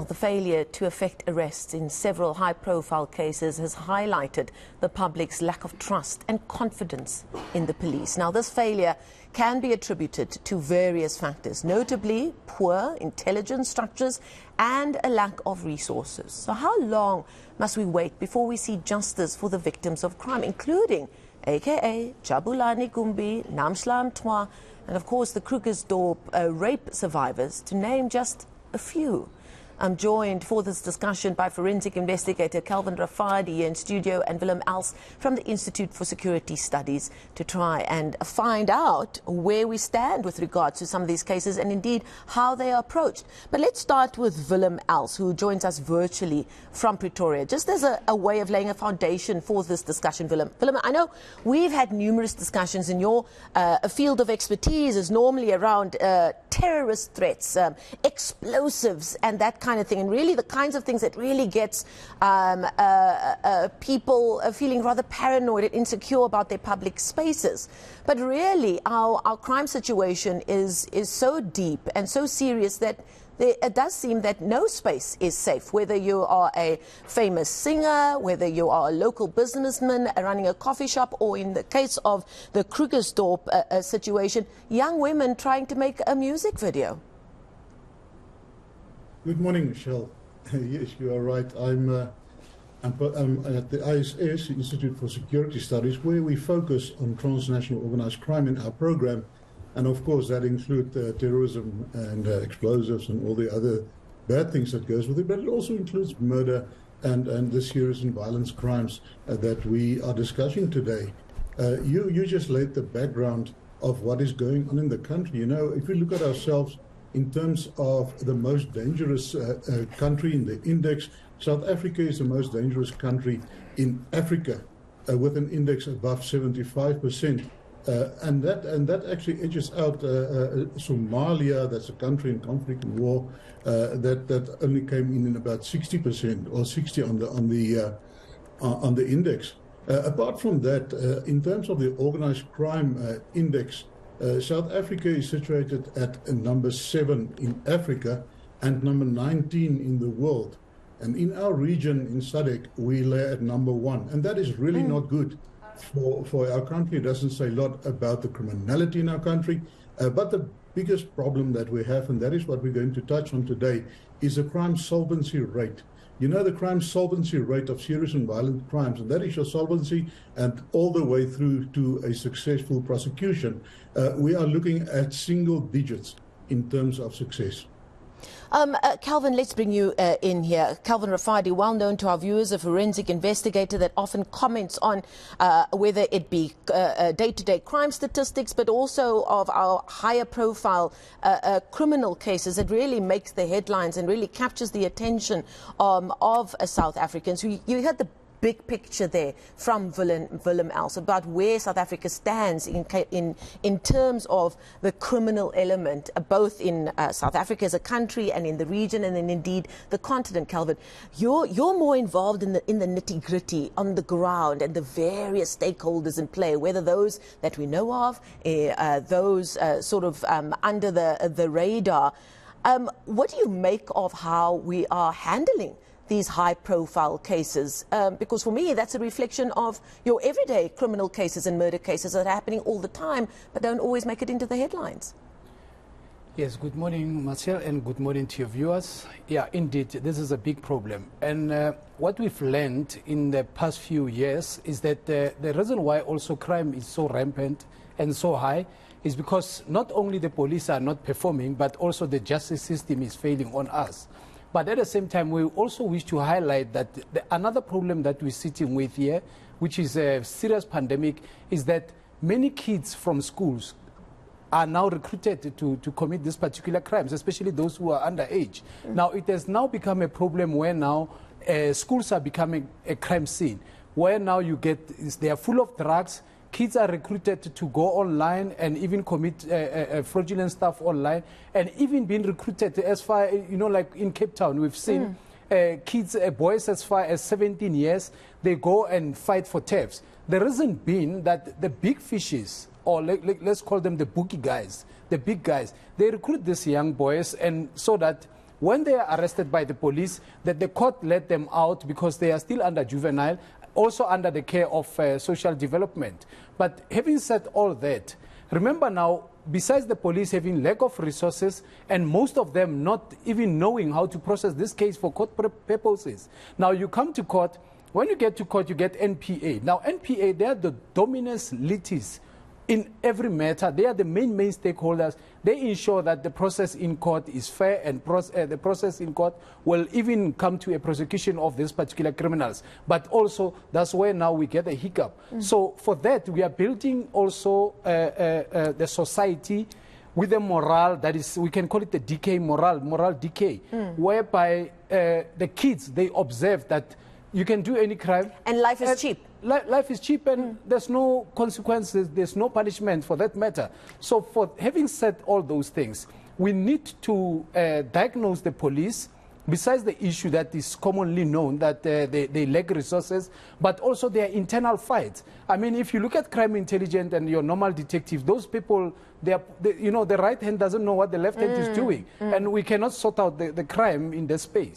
Well, the failure to effect arrests in several high-profile cases has highlighted the public's lack of trust and confidence in the police. Now, this failure can be attributed to various factors, notably poor intelligence structures and a lack of resources. So how long must we wait before we see justice for the victims of crime, including aka Jabulani Gumbi, Namsla Mtwa, and of course the Krugersdorp rape survivors, to name just a few? I'm joined for this discussion by forensic investigator Calvin Rafadi in studio and Willem from the Institute for Security Studies to try and find out where we stand with regards to some of these cases and indeed how they are approached. But let's start with Willem, who joins us virtually from Pretoria. Just as a way of laying a foundation for this discussion, Willem, I know we've had numerous discussions, and your field of expertise is normally around terrorist threats, explosives and that kind of thing, and really the kinds of things that really gets people feeling rather paranoid and insecure about their public spaces. But really our crime situation is so deep and so serious that it does seem that no space is safe, whether you are a famous singer, whether you are a local businessman running a coffee shop, or in the case of the Krugersdorp situation, young women trying to make a music video. Good morning, Michelle. Yes, you are right. I'm at the ISS, Institute for Security Studies, where we focus on transnational organized crime in our program. And of course, that includes terrorism and explosives and all the other bad things that goes with it. But it also includes murder and the serious and violent crimes that we are discussing today. You just laid the background of what is going on in the country. You know, if we look at ourselves in terms of the most dangerous country in the index, South Africa is the most dangerous country in Africa with an index above 75%. And that actually edges out Somalia, that's a country in conflict and war, that only came in about 60% or 60 on the index. Apart from that, in terms of the organized crime index, South Africa is situated at number 7 in Africa and number 19 in the world. And in our region, in SADC, we lay at number 1. And that is really not good for our country. It doesn't say a lot about the criminality in our country. But the biggest problem that we have, and that is what we're going to touch on today, is the crime solvency rate. You know, the crime solvency rate of serious and violent crimes, and that is your solvency and all the way through to a successful prosecution. We are looking at single digits in terms of success. Calvin, let's bring you in here. Calvin Rafadi, well known to our viewers, a forensic investigator that often comments on whether it be day-to-day crime statistics, but also of our higher profile criminal cases that really makes the headlines and really captures the attention of South Africans. You had the big picture there from Willem about where South Africa stands in terms of the criminal element, both in South Africa as a country and in the region, and then indeed the continent. Calvin, you're more involved in the nitty-gritty on the ground and the various stakeholders in play, whether those that we know of, those sort of under the radar. What do you make of how we are handling these high-profile cases? Because for me, that's a reflection of your everyday criminal cases and murder cases that are happening all the time, but don't always make it into the headlines. Yes, good morning, Marcel, and good morning to your viewers. Yeah, indeed, this is a big problem. And what we've learned in the past few years is that the reason why also crime is so rampant and so high is because not only the police are not performing, but also the justice system is failing on us. But at the same time, we also wish to highlight that another problem that we're sitting with here, which is a serious pandemic, is that many kids from schools are now recruited to commit these particular crimes, especially those who are underage. Now, it has now become a problem where now schools are becoming a crime scene, where now they are full of drugs. Kids are recruited to go online and even commit fraudulent stuff online, and even being recruited as far, you know, like in Cape Town, we've seen kids, boys as far as 17 years, they go and fight for thefts. The reason being that the big fishes, or let's call them the bookie guys, the big guys, they recruit these young boys, and so that when they are arrested by the police, that the court let them out because they are still under juvenile, also under the care of social development. But having said all that, remember now, besides the police having lack of resources and most of them not even knowing how to process this case for court purposes. Now you come to court, when you get to court you get NPA. Now NPA, they are the dominant litis in every matter. They are the main stakeholders. They ensure that the process in court is fair and the process in court will even come to a prosecution of these particular criminals. But also, that's where now we get a hiccup. So for that, we are building also the society with a morale that is, we can call it the decay, moral decay, whereby the kids, they observe that you can do any crime. And life is cheap. Life is cheap and there's no consequences, there's no punishment for that matter. So for having said all those things, we need to diagnose the police, besides the issue that is commonly known that they lack resources, but also their internal fights. I mean, if you look at crime intelligence and your normal detective, those people, you know, the right hand doesn't know what the left hand is doing. And we cannot sort out the crime in the space.